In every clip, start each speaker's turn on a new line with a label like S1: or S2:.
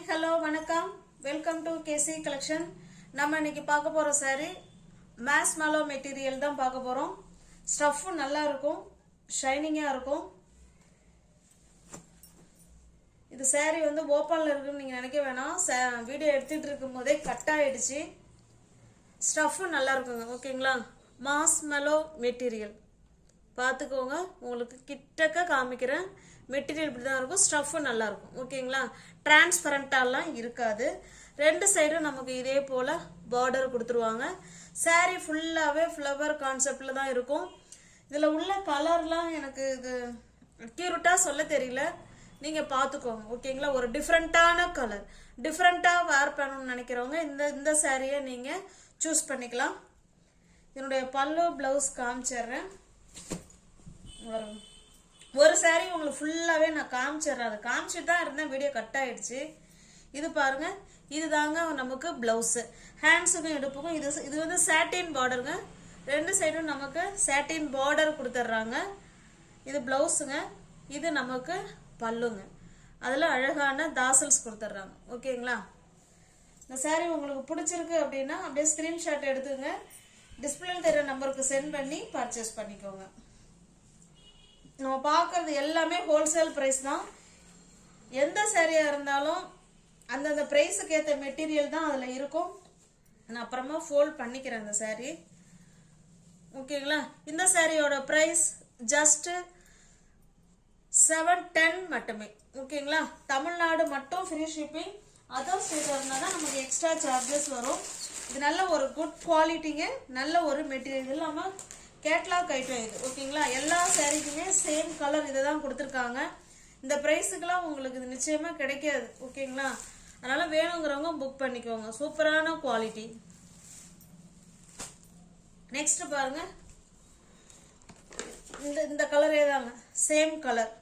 S1: hello, வணக்கம். Welcome to KC collection. நம்ம இன்னைக்கு பார்க்க போற saree mass mallow material தான் பார்க்க போறோம். Stuff நல்லா இருக்கும், ஷைனிங்கா இருக்கும். இது saree வந்து ஓபன்ல இருக்குன்னு நீங்க நினைக்க வேணாம். வீடியோ எடுத்துட்டு இருக்கும்போதே கட் ஆயிடுச்சு. Stuff நல்லா இருக்குங்க. ஓகேங்களா? mass mallow material. பாத்துக்கோங்க, உங்களுக்கு கிட்டக்க காமிக்கிறேன். மெட்டீரியல் இப்படி தான் இருக்கும், ஸ்டஃப் நல்லா இருக்கும். ஓகேங்களா? டிரான்ஸ்பரண்டாலாம் இருக்காது. ரெண்டு சைடும் நமக்கு இதே போல பார்டர் கொடுத்துருவாங்க. சாரி ஃபுல்லாவே ஃப்ளவர் கான்செப்ட்ல தான் இருக்கும். இதுல உள்ள கலர்லாம் எனக்கு இது அக்யூரேட்டா சொல்ல தெரியல, நீங்க பாத்துக்கோங்க. ஓகேங்களா? ஒரு டிஃப்ரெண்டான கலர், டிஃப்ரெண்டா வேர் பண்ணணும்னு நினைக்கிறவங்க இந்த சாரியை நீங்க சூஸ் பண்ணிக்கலாம். என்னுடைய பல்லு பிளவுஸ் காமிச்சிடுறேன். ஒரு சாரி உங்களுக்கு ஃபுல்லாவே நான் காமிச்சிடுறேன். அது காமிச்சிட்டு தான் இருந்தேன், வீடியோ கட் ஆயிடுச்சு. இது பாருங்க, இதுதாங்க நமக்கு பிளவுஸ். ஹேண்ட்ஸுக்கும் இடுப்புக்கும் இது வந்து சாட்டின் பார்டருங்க. ரெண்டு சைடும் நமக்கு சாட்டின் பார்டர் கொடுத்துட்றாங்க. இது பிளவுஸுங்க, இது நமக்கு பல்லுங்க. அதில் அழகான தாசல்ஸ் கொடுத்துட்றாங்க. ஓகேங்களா? இந்த சாரி உங்களுக்கு பிடிச்சிருக்கு அப்படின்னா அப்படியே ஸ்கிரீன்ஷாட் எடுத்துங்க, டிஸ்பிளேல தெரிய நம்பருக்கு சென்ட் பண்ணி பர்ச்சேஸ் பண்ணிக்கோங்க. நம்ம பார்க்கறது எல்லாமே ஹோல்சேல் பிரைஸ் தான். எந்த சாரியா இருந்தாலும் அந்தந்த பிரைஸுக்கு ஏற்ற மெட்டீரியல் தான் அதில் இருக்கும். நான் அப்புறமா ஃபோல்ட் பண்ணிக்கிறேன் அந்த சாரி. ஓகேங்களா? இந்த சாரியோட பிரைஸ் ஜஸ்ட் 710 மட்டுமே. ஓகேங்களா? தமிழ்நாடு மட்டும் ஃப்ரீ ஷிப்பிங். அதர் ஸ்டேட் இருந்தால் தான் நமக்கு எக்ஸ்ட்ரா சார்ஜஸ் வரும். இது நல்ல ஒரு குட் குவாலிட்டிங்க, நல்ல ஒரு மெட்டீரியல். இல்லாமல் கேட்லாக் ஐட்டம் இது. ஓகேங்களா? எல்லா சாரிக்குமே சேம் கலர் இதை தான் கொடுத்துருக்காங்க. இந்த ப்ரைஸுக்கெல்லாம் உங்களுக்கு இது நிச்சயமா கிடைக்காது. ஓகேங்களா? அதனால வேணுங்கிறவங்க புக் பண்ணிக்கோங்க. சூப்பரான குவாலிட்டி. நெக்ஸ்ட் பாருங்க, இந்த கலரே தாங்க, சேம் கலர்.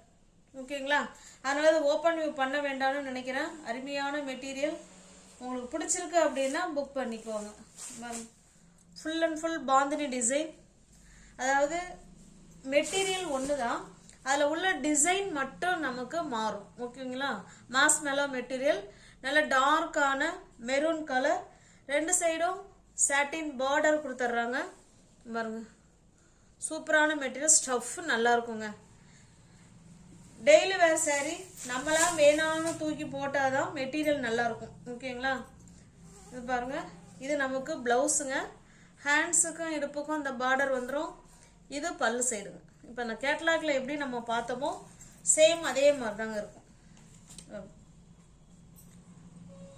S1: ஓகேங்களா? அதனால இது ஓப்பன் வியூ பண்ண வேண்டாம்னு நினைக்கிறேன். அருமையான மெட்டீரியல். உங்களுக்கு பிடிச்சிருக்கு அப்படின்னா புக் பண்ணிக்கோங்க. Full and full bandhani design. அதாவது மெட்டீரியல் ஒன்று தான், அதில் உள்ள டிசைன் மட்டும் நமக்கு மாறும். ஓகேங்களா? மாஸ் மேலோ மெட்டீரியல், நல்ல டார்க்கான மெரூன் கலர். ரெண்டு சைடும் சாட்டின் பார்டர் கொடுத்துட்றாங்க. பாருங்க, சூப்பரான மெட்டீரியல். ஸ்டஃப் நல்லா இருக்குங்க. டெய்லி வேர் சாரி நம்மளாம் வேணாம்னு தூக்கி போட்டாதான் மெட்டீரியல் நல்லா இருக்கும். ஓகேங்களா? இது பாருங்க, இது நமக்கு பிளவுஸுங்க. ஹேண்ட்ஸுக்கும் இடுப்புக்கும் இந்த பார்டர் வந்துடும். இது பல்லு சைடுங்க. இப்போ அந்த கேட்லாக்ல எப்படி நம்ம பார்த்தோமோ சேம் அதே மாதிரி தாங்க இருக்கும்.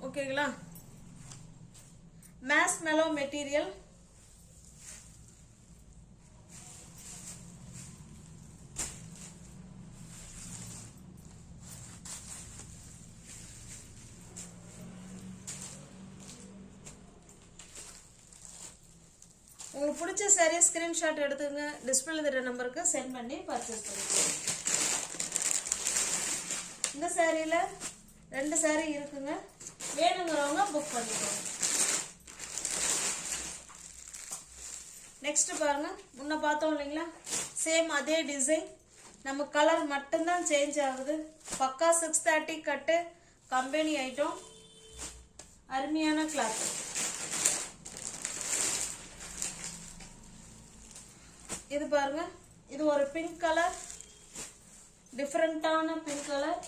S1: ஓகேங்களா? மேஸ் மெலோ மெட்டீரியல். உங்களுக்கு பிடிச்ச சாரியை ஸ்கிரீன்ஷாட் எடுத்துங்க, டிஸ்பிளேல தெரிய நம்பருக்கு சென்ட் பண்ணி பர்ச்சேஸ் பண்ணிக்கோங்க. இந்த சாரியில ரெண்டு சாரி இருக்குங்க, வேணுங்கிறவங்க புக் பண்ணிக்கோங்க. நெக்ஸ்ட் பாருங்க, முன்ன பார்த்தோம் இல்லைங்களா, சேம் அதே டிசைன். நம்ம கலர் மட்டும்தான் சேஞ்ச் ஆகுது. பக்கா 630 கட்டு கம்பெனி ஐட்டம். அருமையான கிளாத். இது பாருங்க, இது ஒரு பிங்க் கலர், டிஃபரெண்டான பிங்க் கலர்.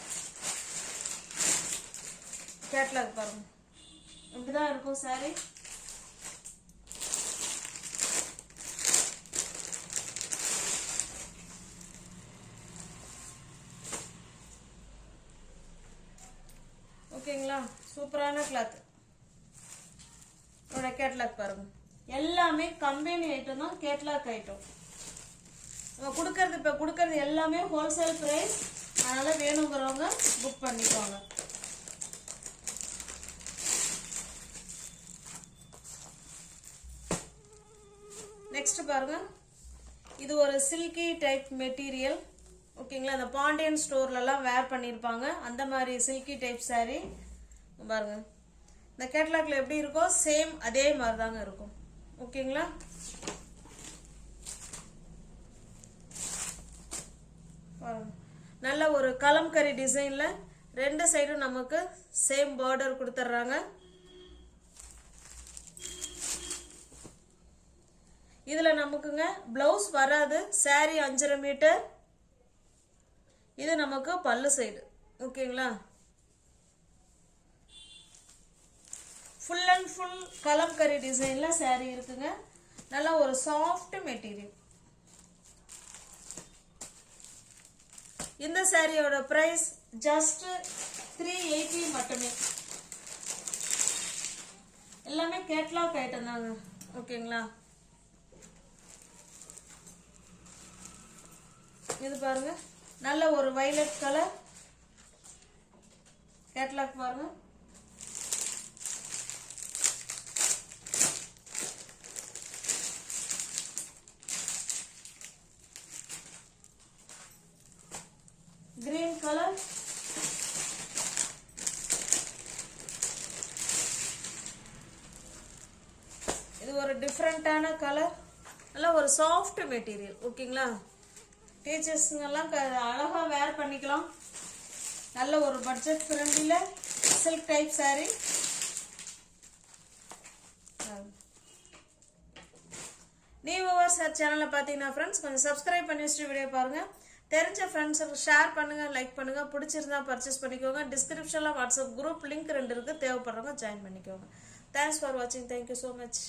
S1: கேட்லாக் பாருங்க, இப்படிதான் இருக்கும் சாரி. ஓகேங்களா? சூப்பரான கிளாத். கேட்லாக் பாருங்க, எல்லாமே கம்பெனி ஐட்டம் தான், கேட்லாக் ஐட்டம். கொடுக்கறது எல்லாமே ஹோல்சேல் பிரைஸ். அதனால வேணுங்கிறவங்க புக் பண்ணிக்கோங்க. நெக்ஸ்ட் பாருங்க, இது ஒரு சில்கி டைப் மெட்டீரியல். ஓகேங்களா? அந்த பாண்டியன் ஸ்டோர்ல எல்லாம் வேர் பண்ணிருப்பாங்க, அந்த மாதிரி சில்கி டைப் சாரி. பாருங்க, இந்த கேட்லாக்ல எப்படி இருக்கோ சேம் அதே மாதிரி தாங்க இருக்கும். ஓகேங்களா? நல்ல ஒரு கலம்கரி டிசைன்ல ரெண்டு சைடும் நமக்கு சேம் பார்டர் கொடுத்துட்றாங்க. இதில் நமக்குங்க ப்ளவுஸ் வராது. saree 5.5 metre. இது நமக்கு பல்லு சைடு. ஓகேங்களா? ஃபுல் அண்ட் ஃபுல் கலம்கரி டிசைனில் saree இருக்குங்க. நல்லா ஒரு சாஃப்ட் மெட்டீரியல். இந்த சாரியோட பிரைஸ் ஜஸ்ட் 380 மட்டுமே. எல்லாமே கேட்லாக் ஐட்டம் தாங்க. ஓகேங்களா? இது பாருங்க, நல்ல ஒரு வயலட் கலர் கேட்லாக் பாருங்க. கிரீன் கலர், இது ஒரு டிஃப்ரெண்டான கலர். நல்ல ஒரு சாஃப்ட் மெட்டீரியல். ஓகேங்களா? டீச்சர்ஸுங்கெல்லாம் அழகா வேர் பண்ணிக்கலாம். நல்ல ஒரு பட்ஜெட் ஃப்ரெண்ட்லியில் silk type saree. New viewers சேனலை பார்த்தீங்கன்னா ஃப்ரெண்ட்ஸ் கொஞ்சம் சப்ஸ்கிரைப் பண்ணி வச்சுட்டு வீடியோ பாருங்கள். தெரிஞ்ச ஃப்ரெண்ட்ஸுக்கு ஷேர் பண்ணுங்கள், லைக் பண்ணுங்கள். பிடிச்சிருந்தா பர்ச்சேஸ் பண்ணிக்கோங்க. டிஸ்கிரிப்ஷனில் வாட்ஸ்அப் குரூப் லிங்க் 2 இருக்குது. தேவைப்படுறவங்க ஜாயின் பண்ணிக்கோங்க. தேங்க்ஸ் ஃபார் வாட்சிங். Thank you so much.